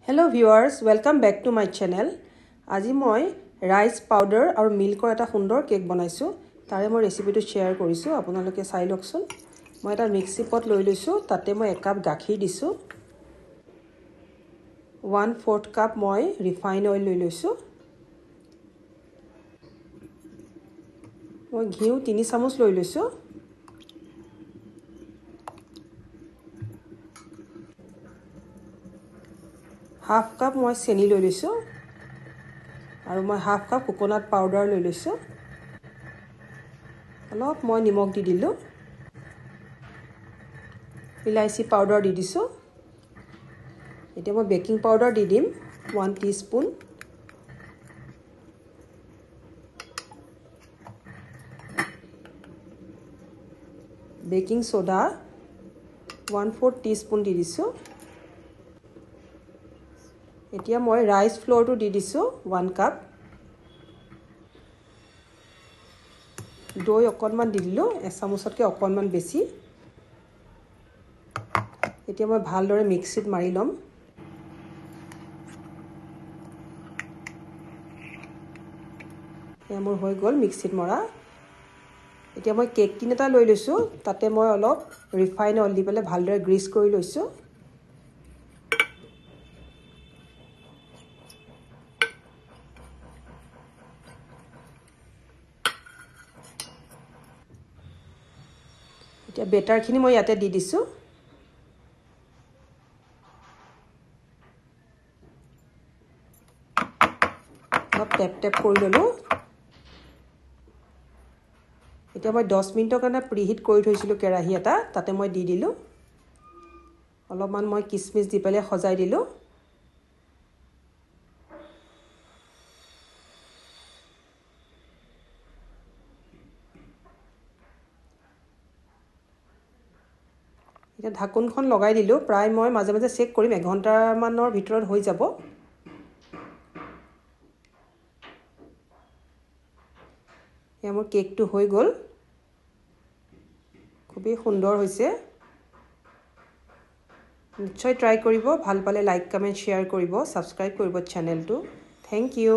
Hello viewers, welcome back to my channel. আজি মই rice powder আৰু মিল্কৰ এটা সুন্দৰ কেক বনাইছো। তাৰে মই ৰেচিপিটো শেয়াৰ কৰিছো। আপোনালোকে চাই লওকচোন। মই এটা মিক্সি পট লৈ লৈছো। তাতে মই 1 কাপ গাখীৰ দিছো। 1/4 কাপ মই ৰিফাইন অইল লৈ লৈছো। মই ঘিউ 3 চামুচ লৈ লৈছো। হাফ কাপ মই চেনি লৈ লৈছো আৰু মই হাফ কাপ কোকোনাট পাউডাৰ লৈ লৈছো। অলপ মই নিমখ দি দিলো। ইলাইচি পাউডাৰ দি দিছো। এতিয়া মই বেকিং পাউডাৰ দি দিম 1 টিস্পুন। বেকিং সোডা 1/4 টিস্পুন দি দিছো। এতিয়া মই ৰাইস ফ্লোৰটো দি দিছো 1 কাপ। দৈ অকণমান দি দিলো, 1 চামুচতকৈ অকণমান বেছি। এতিয়া মই ভালদৰে মিক্সিত মাৰি লম। এয়া মোৰ হৈ গ'ল মিক্সিত মৰা। এতিয়া মই কেক টিন এটা লৈ লৈছো। তাতে মই অলপ ৰিফাইন অইল দি পেলাই ভালদৰে গ্ৰীজ কৰি লৈছো। এতিয়া বেটাৰখিনি মই ইয়াতে দি দিছো। অলপ টেপ টেপ কৰি ললো। এতিয়া মই 10 মিনিটৰ কাৰণে প্ৰিহিট কৰি থৈছিলো কেৰাহী এটা, তাতে মই দি দিলো। অলপমান মই কিচমিচ দি পেলাই সজাই দিলো। এতিয়া ঢাকনখন লগাই দিলো। প্ৰায় মই মাজে মাজে চেক কৰিম, 1 ঘণ্টামানৰ ভিতৰত হৈ যাব। এয়া মোৰ কেকটো হৈ গ'ল। খুবই সুন্দৰ হৈছে। নিশ্চয় ট্ৰাই কৰিব। ভাল পালে লাইক কমেন্ট শ্বেয়াৰ কৰিব, সাবস্ক্ৰাইব কৰিব চেনেলটো। Thank U.